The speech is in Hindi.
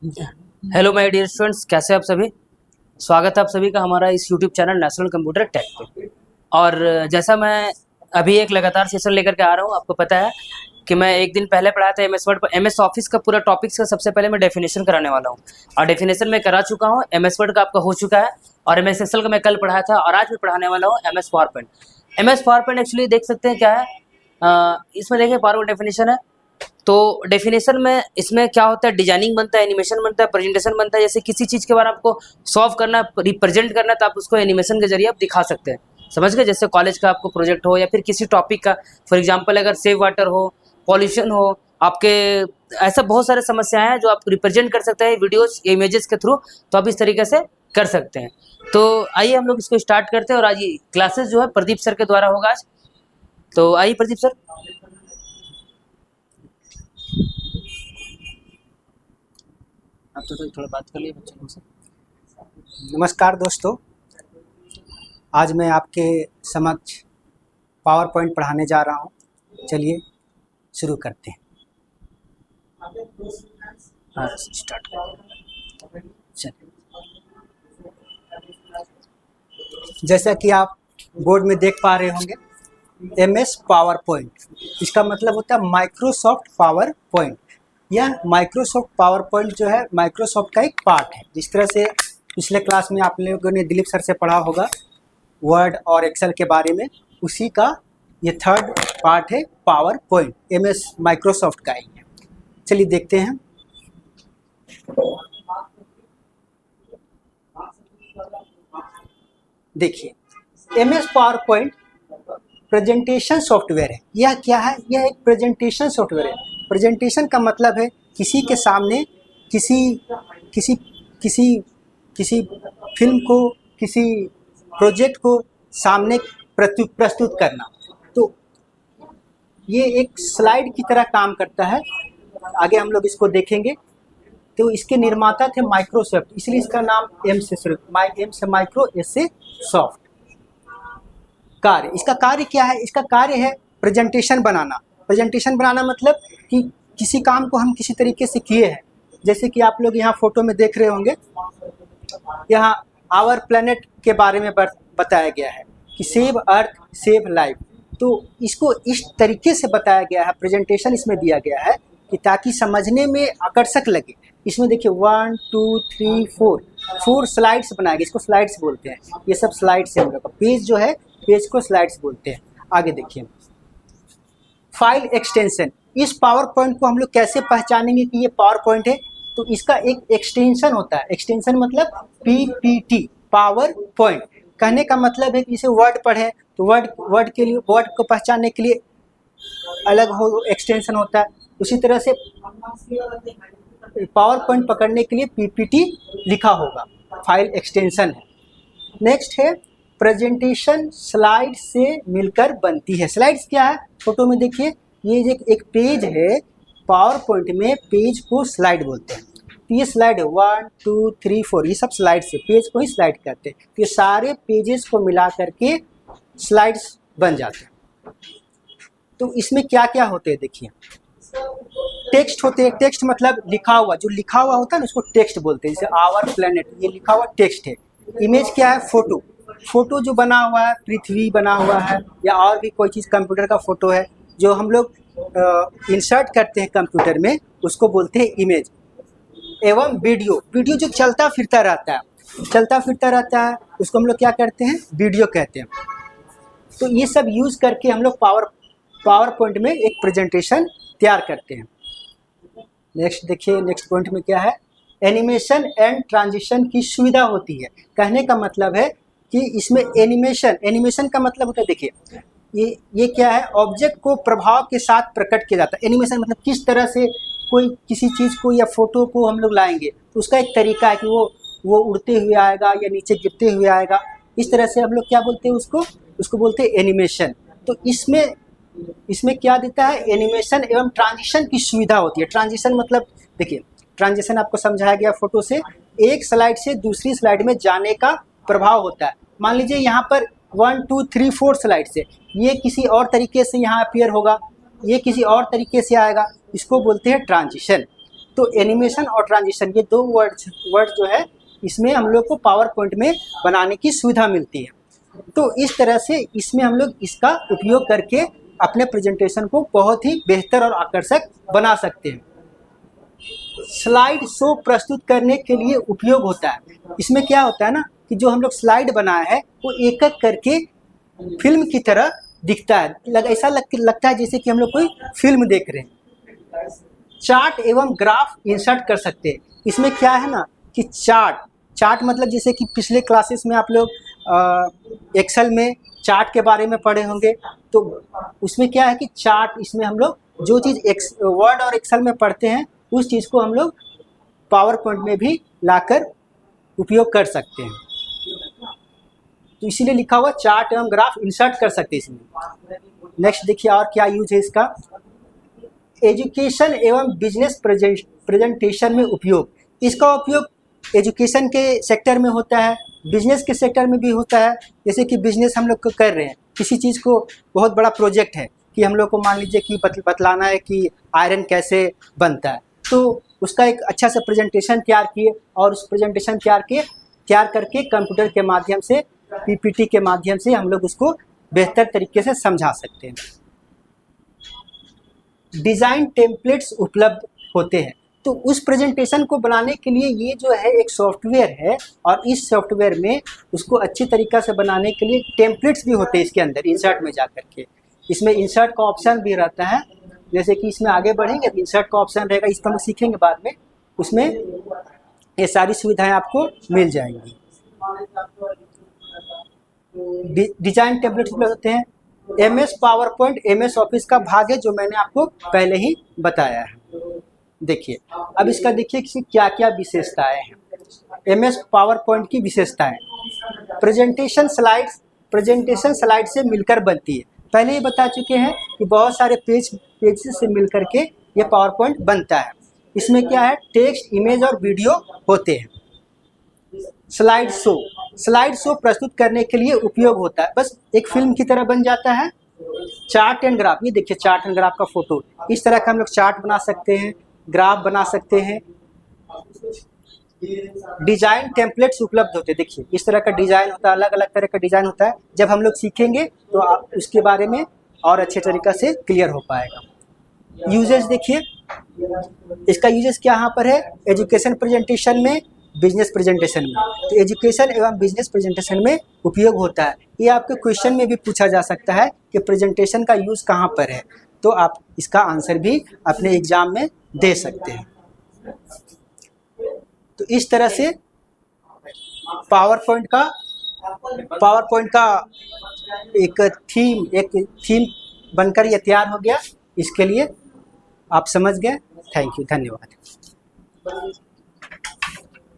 हेलो माय डियर स्टूडेंट्स, कैसे आप सभी। स्वागत है आप सभी का हमारा इस YouTube channel national computer tech पे। और जैसा मैं अभी एक लगातार सेशन लेकर के आ रहा हूँ, आपको पता है कि मैं एक दिन पहले पढ़ाया था एमएस वर्ड पर। एमएस ऑफिस का पूरा टॉपिक्स का सबसे पहले मैं डेफिनेशन कराने वाला हूँ, और डेफिनेशन मैं करा चुका हूँ। एमएस वर्ड का आपका हो चुका है, और एमएस एक्सेल का मैं कल पढ़ाया था, और आज मैं पढ़ाने वाला हूँ MS PowerPoint. MS PowerPoint actually देख सकते हैं क्या है, इसमें देखिए पावरपॉइंट डेफिनेशन है। तो डेफिनेशन में इसमें क्या होता है, डिजाइनिंग बनता है, एनिमेशन बनता है, प्रेजेंटेशन बनता है। जैसे किसी चीज़ के बारे में आपको सॉल्व करना है, रिप्रेजेंट करना है, तो आप उसको एनिमेशन के जरिए आप दिखा सकते हैं। समझ गए। जैसे कॉलेज का आपको प्रोजेक्ट हो या फिर किसी टॉपिक का, फॉर एग्जांपल अगर सेव वाटर हो, पॉल्यूशन हो, आपके ऐसा बहुत सारे समस्याएं हैं जो आप रिप्रेजेंट कर सकते हैं वीडियोज या इमेजेस के थ्रू। तो आप इस तरीके से कर सकते हैं। तो आइए हम लोग इसको स्टार्ट करते हैं। और आज ये क्लासेस जो है प्रदीप सर के द्वारा होगा आज। तो आइए प्रदीप सर। आप तो थोड़ा बात कर लिए बच्चों से। नमस्कार दोस्तों, आज मैं आपके समक्ष पावर पॉइंट पढ़ाने जा रहा हूं। चलिए शुरू करते हैं। हाँ स्टार्ट कर। चलिए। जैसा कि आप बोर्ड में देख पा रहे होंगे, एमएस पावर पॉइंट, इसका मतलब होता है माइक्रोसॉफ्ट पावर पॉइंट। यह माइक्रोसॉफ्ट पावर पॉइंट जो है माइक्रोसॉफ्ट का एक पार्ट है। जिस तरह से पिछले क्लास में आप लोगों ने दिलीप सर से पढ़ा होगा वर्ड और एक्सेल के बारे में, उसी का ये थर्ड पार्ट है पावर पॉइंट। एमएस माइक्रोसॉफ्ट का ही है। चलिए देखते हैं। देखिए, MS power point presentation software है। यह क्या है? यह एक प्रेजेंटेशन सॉफ्टवेयर है। प्रेजेंटेशन का मतलब है किसी के सामने किसी किसी किसी किसी फिल्म को, किसी प्रोजेक्ट को सामने प्रस्तुत करना। तो ये एक स्लाइड की तरह काम करता है। आगे हम लोग इसको देखेंगे। तो इसके निर्माता थे माइक्रोसॉफ्ट, इसलिए इसका नाम एम से माइक्रो, एस से सॉफ्ट। कार्य, इसका कार्य क्या है? इसका कार्य है प्रेजेंटेशन बनाना। प्रेजेंटेशन बनाना मतलब कि किसी काम को हम किसी तरीके से किए हैं। जैसे कि आप लोग यहाँ फोटो में देख रहे होंगे, यहाँ आवर प्लेनेट के बारे में बताया गया है कि सेव अर्थ सेव लाइफ। तो इसको इस तरीके से बताया गया है, प्रेजेंटेशन इसमें दिया गया है कि ताकि समझने में आकर्षक लगे। इसमें देखिए 1 2 3 4 स्लाइड्स बनाए गए। इसको स्लाइड्स बोलते हैं। ये सब स्लाइड्स है हम लोग का। पेज जो है, पेज को स्लाइड्स बोलते हैं। आगे देखिए, फाइल एक्सटेंशन। इस पावर पॉइंट को हम लोग कैसे पहचानेंगे कि ये पावर पॉइंट है? तो इसका एक एक्सटेंशन होता है। एक्सटेंशन मतलब पीपीटी, पावर पॉइंट। कहने का मतलब है कि इसे वर्ड पढ़े तो वर्ड के लिए, वर्ड को पहचानने के लिए अलग हो एक्सटेंशन होता है। उसी तरह से पावर पॉइंट पकड़ने के लिए पीपीटी लिखा होगा, फाइल एक्सटेंशन है। नेक्स्ट है प्रेजेंटेशन स्लाइड से मिलकर बनती है। स्लाइड्स क्या है? फोटो में देखिए, ये जो एक पेज है पावर पॉइंट में, पेज को स्लाइड बोलते हैं। तो ये स्लाइड है 1 2 3 4, ये सब स्लाइड से, पेज को ही स्लाइड करते हैं। तो ये सारे पेजेस को मिला करके स्लाइड्स बन जाते हैं। तो इसमें क्या क्या होते हैं देखिए, टेक्स्ट होते हैं। टेक्स्ट मतलब लिखा हुआ, जो लिखा हुआ होता है ना उसको टेक्स्ट बोलते हैं। जैसे आवर प्लेनेट, ये लिखा हुआ टेक्स्ट है। इमेज क्या है? फोटो। फोटो जो बना हुआ है, पृथ्वी बना हुआ है या और भी कोई चीज़, कंप्यूटर का फोटो है जो हम लोग इंसर्ट करते हैं कंप्यूटर में, उसको बोलते हैं इमेज। एवं वीडियो, वीडियो जो चलता फिरता रहता है उसको हम लोग क्या करते हैं? वीडियो कहते हैं। तो ये सब यूज़ करके हम लोग पावर पॉइंट में एक प्रेजेंटेशन तैयार करते हैं। नेक्स्ट देखिए, नेक्स्ट पॉइंट में क्या है? एनिमेशन एंड ट्रांजिशन की सुविधा होती है। कहने का मतलब है कि इसमें एनिमेशन का मतलब होता है, देखिए ये क्या है? ऑब्जेक्ट को प्रभाव के साथ प्रकट किया जाता है। एनिमेशन मतलब किस तरह से कोई किसी चीज़ को या फोटो को हम लोग लाएंगे, तो उसका एक तरीका है कि वो उड़ते हुए आएगा या नीचे गिरते हुए आएगा। इस तरह से हम लोग क्या बोलते हैं? उसको बोलते हैं एनिमेशन। तो इसमें क्या देता है? एनिमेशन एवं ट्रांजिशन की सुविधा होती है। ट्रांजिशन मतलब देखिए, ट्रांजिशन आपको समझाया गया फोटो से, एक स्लाइड से दूसरी स्लाइड में जाने का प्रभाव होता है। मान लीजिए यहाँ पर 1 2 3 4 स्लाइड से, ये किसी और तरीके से यहाँ अपीयर होगा, ये किसी और तरीके से आएगा, इसको बोलते हैं ट्रांजिशन। तो एनिमेशन और ट्रांजिशन ये दो वर्ड जो है इसमें हम लोग को पावर पॉइंट में बनाने की सुविधा मिलती है। तो इस तरह से इसमें हम लोग इसका उपयोग करके अपने प्रेजेंटेशन को बहुत ही बेहतर और आकर्षक बना सकते हैं। स्लाइड शो प्रस्तुत करने के लिए उपयोग होता है। इसमें क्या होता है ना कि जो हम लोग स्लाइड बनाए हैं वो एक एक करके फिल्म की तरह दिखता है, ऐसा लगता है जैसे कि हम लोग कोई फिल्म देख रहे हैं। चार्ट एवं ग्राफ इंसर्ट कर सकते हैं। इसमें क्या है ना कि चार्ट मतलब जैसे कि पिछले क्लासेस में आप लोग एक्सेल में चार्ट के बारे में पढ़े होंगे, तो उसमें क्या है कि चार्ट, इसमें हम लोग जो चीज़ वर्ड और एक्सेल में पढ़ते हैं उस चीज़ को हम लोग पावर पॉइंट में भी लाकर उपयोग कर सकते हैं। तो इसीलिए लिखा हुआ चार्ट एवं ग्राफ इंसर्ट कर सकते हैं इसमें। नेक्स्ट देखिए और क्या यूज है इसका। एजुकेशन एवं बिजनेस प्रेजेंटेशन में उपयोग। इसका उपयोग एजुकेशन के सेक्टर में होता है, बिजनेस के सेक्टर में भी होता है। जैसे कि बिजनेस हम लोग को कर रहे हैं, किसी चीज़ को बहुत बड़ा प्रोजेक्ट है कि हम लोग को मान लीजिए कि बतलाना है कि आयरन कैसे बनता है, तो उसका एक अच्छा सा प्रेजेंटेशन तैयार किए और उस प्रेजेंटेशन तैयार करके कंप्यूटर के माध्यम से, पीपीटी के माध्यम से हम लोग उसको बेहतर तरीके से समझा सकते हैं। डिज़ाइन टेम्पलेट्स उपलब्ध होते हैं। तो उस प्रेजेंटेशन को बनाने के लिए ये जो है एक सॉफ्टवेयर है और इस सॉफ्टवेयर में उसको अच्छी तरीक़ा से बनाने के लिए टेम्पलेट्स भी होते हैं इसके अंदर, इंसर्ट में जा कर के। इसमें इंसर्ट का ऑप्शन भी रहता है, जैसे कि इसमें आगे बढ़ेंगे तो इंसर्ट का ऑप्शन रहेगा, इसको हम सीखेंगे बाद में। उसमें ये सारी सुविधाएं आपको मिल जाएंगी। डिजाइन टेम्पलेट्स उपलब्ध होते हैं। MS power point MS office का भाग है जो मैंने आपको पहले ही बताया है। देखिए अब इसका देखिए कि क्या क्या विशेषताएं हैं। MS पावर पॉइंट की विशेषताएं, प्रेजेंटेशन स्लाइड से मिलकर बनती है। पहले ही बता चुके हैं कि बहुत सारे पेज से मिलकर के ये पावर पॉइंट बनता है। इसमें क्या है, टेक्स्ट, इमेज और वीडियो होते हैं। स्लाइड शो प्रस्तुत करने के लिए उपयोग होता है। बस एक फिल्म की तरह बन जाता है। चार्ट एंड ग्राफ, ये देखिए चार्ट एंड ग्राफ का फोटो, इस तरह का हम लोग चार्ट बना सकते हैं, ग्राफ बना सकते हैं। डिजाइन टेम्पलेट्स उपलब्ध होते हैं। देखिए इस तरह का डिजाइन होता है, अलग अलग तरह का डिजाइन होता है। जब हम लोग सीखेंगे तो आप उसके बारे में और अच्छे तरीक़ा से क्लियर हो पाएगा। यूजेस देखिए, इसका यूजेस क्या यहाँ पर है, एजुकेशन प्रेजेंटेशन में, बिजनेस प्रेजेंटेशन में। तो एजुकेशन एवं बिजनेस प्रेजेंटेशन में उपयोग होता है। ये आपके क्वेश्चन में भी पूछा जा सकता है कि प्रेजेंटेशन का यूज़ कहाँ पर है, तो आप इसका आंसर भी अपने एग्जाम में दे सकते हैं। तो इस तरह से पावर पॉइंट का एक थीम बनकर ये तैयार हो गया। इसके लिए आप समझ गए। थैंक यू, धन्यवाद।